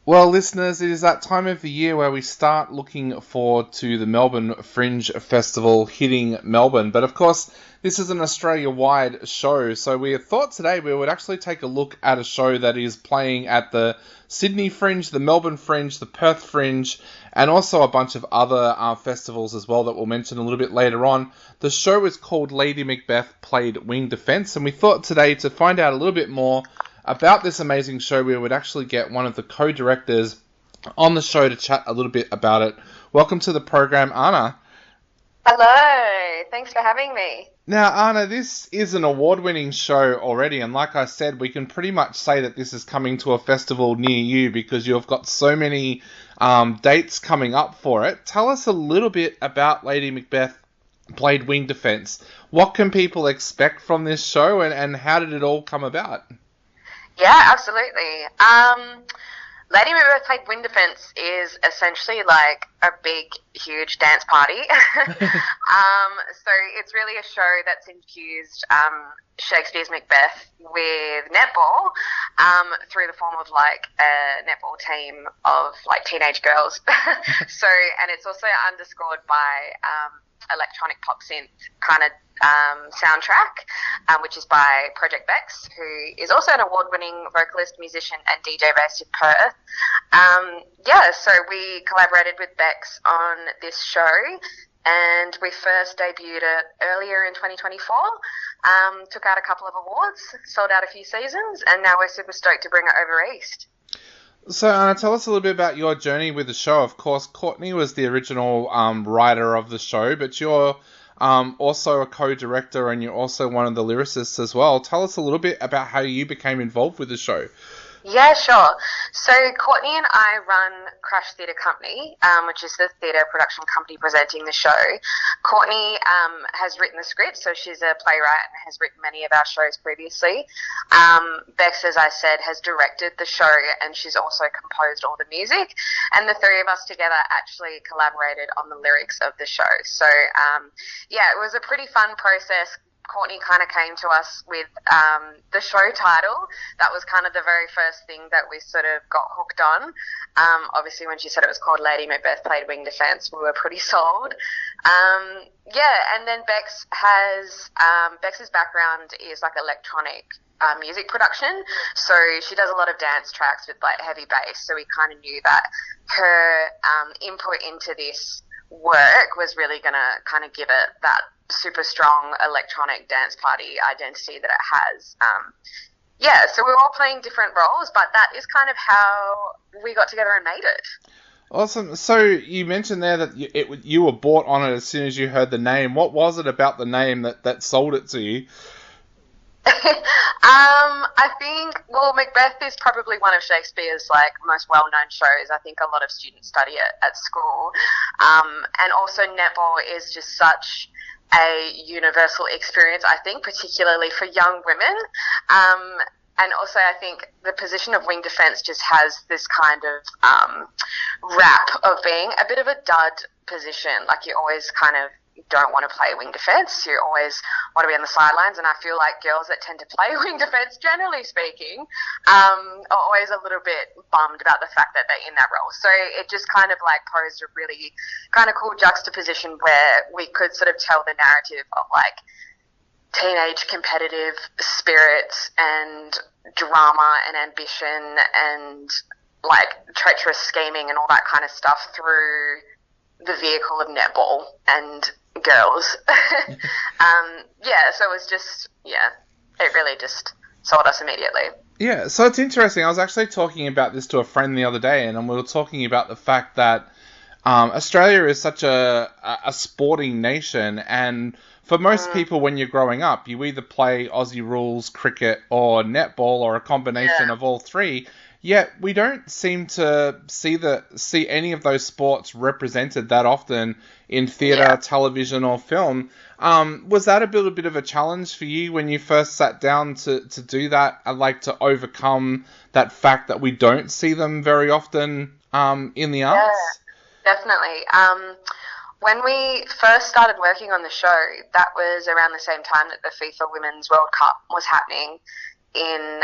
Well, listeners, it is that time of the year where we start looking forward to the Melbourne Fringe Festival hitting Melbourne. But of course, this is an Australia-wide show, so we thought today we would actually take a look at a show that is playing at the Sydney Fringe, the Melbourne Fringe, the Perth Fringe, and also a bunch of other festivals as well that we'll mention a little bit later on. The show is called Lady Macbeth Played Wing Defence, and we thought today to find out a little bit more about this amazing show, we would actually get one of the co-directors on the show to chat a little bit about it. Welcome to the program, Anna. Hello, thanks for having me. Now, Anna, this is an award-winning show already, and like I said, we can pretty much say that this is coming to a festival near you because you've got so many dates coming up for it. Tell us a little bit about Lady Macbeth Played Wing Defence. What can people expect from this show, and how did it all come about? Yeah, absolutely. Lady Macbeth Played Wing Defence is essentially like a big, huge dance party. So it's really a show that's infused Shakespeare's Macbeth with netball through the form of like a netball team of like teenage girls. And it's also underscored by electronic pop synth kind of soundtrack, which is by Project Bex, who is also an award-winning vocalist, musician, and DJ based in Perth. So we collaborated with Bex on this show, and we first debuted it earlier in 2024, took out a couple of awards, sold out a few seasons, and now we're super stoked to bring it over east. So, Anna, tell us a little bit about your journey with the show. Of course, Courtney was the original writer of the show, but you're also a co-director and you're also one of the lyricists as well. Tell us a little bit about how you became involved with the show. Yeah, sure. So Courtney and I run Crash Theatre Company, which is the theatre production company presenting the show. Courtney has written the script, so she's a playwright and has written many of our shows previously. Bex, as I said, has directed the show, and she's also composed all the music. And the three of us together actually collaborated on the lyrics of the show. So, it was a pretty fun process. Courtney kind of came to us with the show title. That was kind of the very first thing that we sort of got hooked on. Obviously, when she said it was called Lady Macbeth Played Wing Defence, we were pretty sold. And then Bex's background is like electronic music production, so she does a lot of dance tracks with like heavy bass, so we kind of knew that her input into this work was really going to kind of give it that super strong electronic dance party identity that it has. So we're all playing different roles, but that is kind of how we got together and made it. Awesome. So you mentioned there that you were bought on it as soon as you heard the name. What was it about the name that sold it to you? I think, Macbeth is probably one of Shakespeare's like most well-known shows. I think a lot of students study it at school. And also netball is just such a universal experience, I think, particularly for young women. And also I think the position of wing defence just has this kind of rap of being a bit of a dud position. Like you always kind of don't want to play wing defence. You always want to be on the sidelines, and I feel like girls that tend to play wing defence, generally speaking, are always a little bit bummed about the fact that they're in that role. So it just kind of like posed a really kind of cool juxtaposition where we could sort of tell the narrative of like teenage competitive spirit and drama and ambition and like treacherous scheming and all that kind of stuff through the vehicle of netball and girls. So it was just, it really just sold us immediately. Yeah, so it's interesting. I was actually talking about this to a friend the other day, and we were talking about the fact that Australia is such a sporting nation, and for most people when you're growing up, you either play Aussie rules, cricket, or netball, or a combination of all three. Yet we don't seem to see any of those sports represented that often in theatre, television, or film. Was that a bit of a challenge for you when you first sat down to do that, like to overcome that fact that we don't see them very often in the arts? Yeah, definitely. When we first started working on the show, that was around the same time that the FIFA Women's World Cup was happening in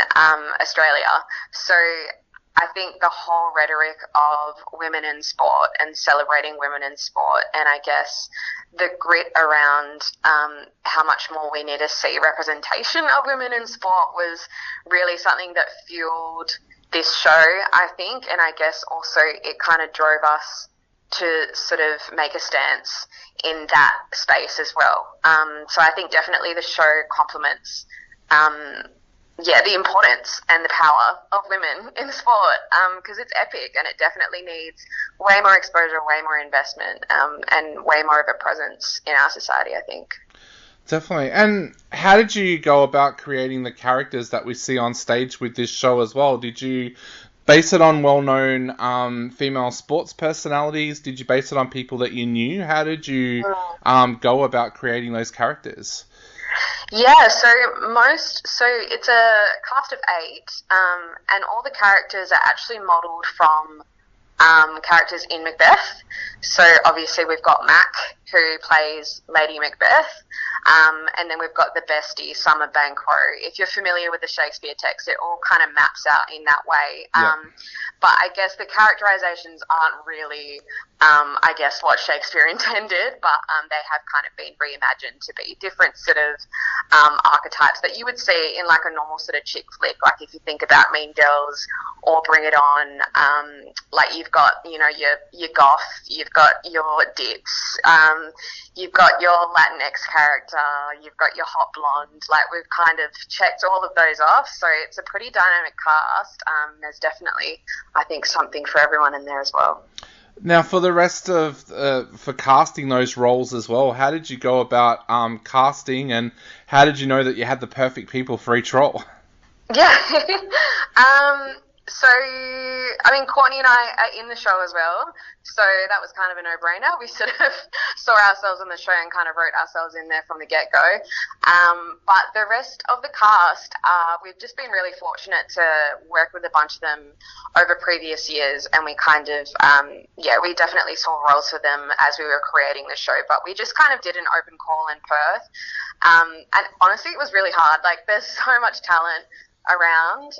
Australia. So I think the whole rhetoric of women in sport and celebrating women in sport, and I guess the grit around how much more we need to see representation of women in sport was really something that fueled this show, I think, and I guess also it kind of drove us to sort of make a stance in that space as well. So I think definitely the show complements the importance and the power of women in sport, because it's epic and it definitely needs way more exposure, way more investment, and way more of a presence in our society, I think. Definitely. And how did you go about creating the characters that we see on stage with this show as well? Did you base it on well-known female sports personalities? Did you base it on people that you knew? How did you go about creating those characters? Yeah, so it's a cast of 8, and all the characters are actually modelled from characters in Macbeth. So obviously we've got Mac, who plays Lady Macbeth, and then we've got the bestie, Summer Banquo. If you're familiar with the Shakespeare text, it all kind of maps out in that way. Yeah. But I guess the characterizations aren't really, what Shakespeare intended, but they have kind of been reimagined to be different sort of archetypes that you would see in like a normal sort of chick flick. Like if you think about Mean Girls or Bring It On, like you've got, your goth, you've got your dips, you've got your Latinx character, you've got your hot blonde. Like we've kind of checked all of those off, so it's a pretty dynamic cast. There's definitely, I think, something for everyone in there as well. Now, for the rest of for casting those roles as well, how did you go about casting, and how did you know that you had the perfect people for each role? Yeah. So, I mean, Courtney and I are in the show as well, so that was kind of a no-brainer. We sort of saw ourselves in the show and kind of wrote ourselves in there from the get-go. But the rest of the cast, we've just been really fortunate to work with a bunch of them over previous years, and we kind of, we definitely saw roles for them as we were creating the show, but we just kind of did an open call in Perth. And honestly, it was really hard. Like, there's so much talent around.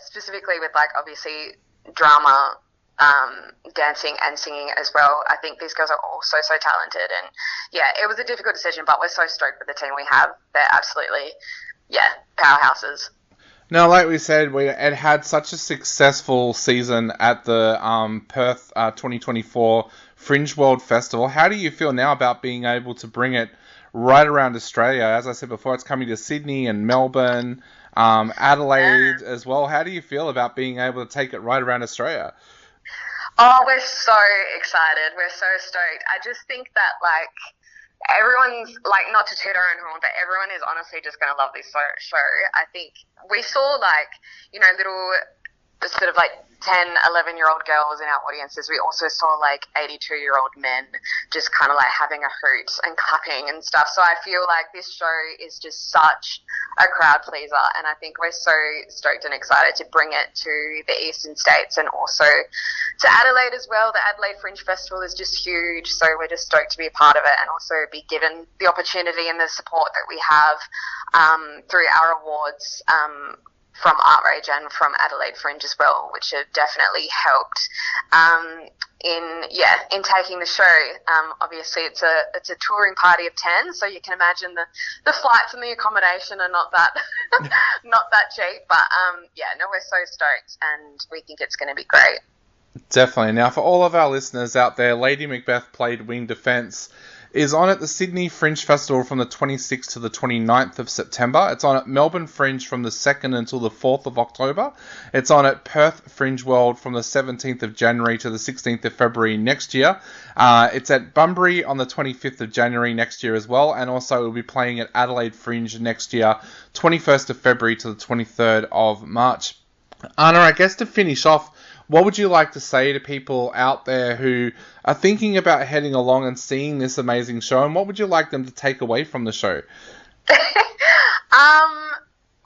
Specifically with like obviously drama, dancing and singing as well. I think these girls are all so talented, and it was a difficult decision, but we're so stoked with the team we have. They're absolutely, powerhouses. Now, like we said, it had such a successful season at the Perth 2024 Fringe World Festival. How do you feel now about being able to bring it right around Australia? As I said before, it's coming to Sydney and Melbourne, Adelaide as well. How do you feel about being able to take it right around Australia? Oh, we're so excited. We're so stoked. I just think that, like, everyone's, like, not to toot our own horn, but everyone is honestly just going to love this show. I think we saw, like, little sort of, like, 10, 11-year-old girls in our audiences. We also saw, like, 82-year-old men just kind of, like, having a hoot and clapping and stuff. So I feel like this show is just such a crowd pleaser, and I think we're so stoked and excited to bring it to the eastern states and also to Adelaide as well. The Adelaide Fringe Festival is just huge, so we're just stoked to be a part of it and also be given the opportunity and the support that we have through our awards from Outrage and from Adelaide Fringe as well, which have definitely helped in taking the show. Obviously, it's a touring party of 10, so you can imagine the flights and the accommodation are not that not that cheap. But we're so stoked, and we think it's going to be great. Definitely. Now, for all of our listeners out there, Lady Macbeth played Wing Defence is on at the Sydney Fringe Festival from the 26th to the 29th of September. It's on at Melbourne Fringe from the 2nd until the 4th of October. It's on at Perth Fringe World from the 17th of January to the 16th of February next year. It's at Bunbury on the 25th of January next year as well, and also we'll be playing at Adelaide Fringe next year, 21st of February to the 23rd of March. Anna, I guess to finish off, what would you like to say to people out there who are thinking about heading along and seeing this amazing show, and what would you like them to take away from the show?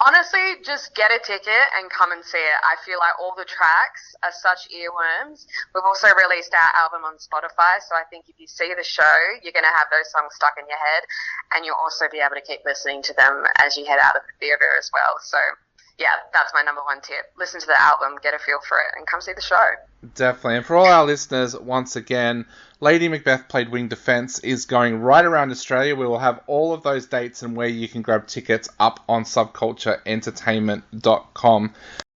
Honestly, just get a ticket and come and see it. I feel like all the tracks are such earworms. We've also released our album on Spotify, so I think if you see the show, you're going to have those songs stuck in your head, and you'll also be able to keep listening to them as you head out of the theatre as well. So, yeah, that's my number one tip. Listen to the album, get a feel for it, and come see the show. Definitely. And for all our listeners, once again, Lady Macbeth Played Winged Defence is going right around Australia. We will have all of those dates and where you can grab tickets up on subcultureentertainment.com.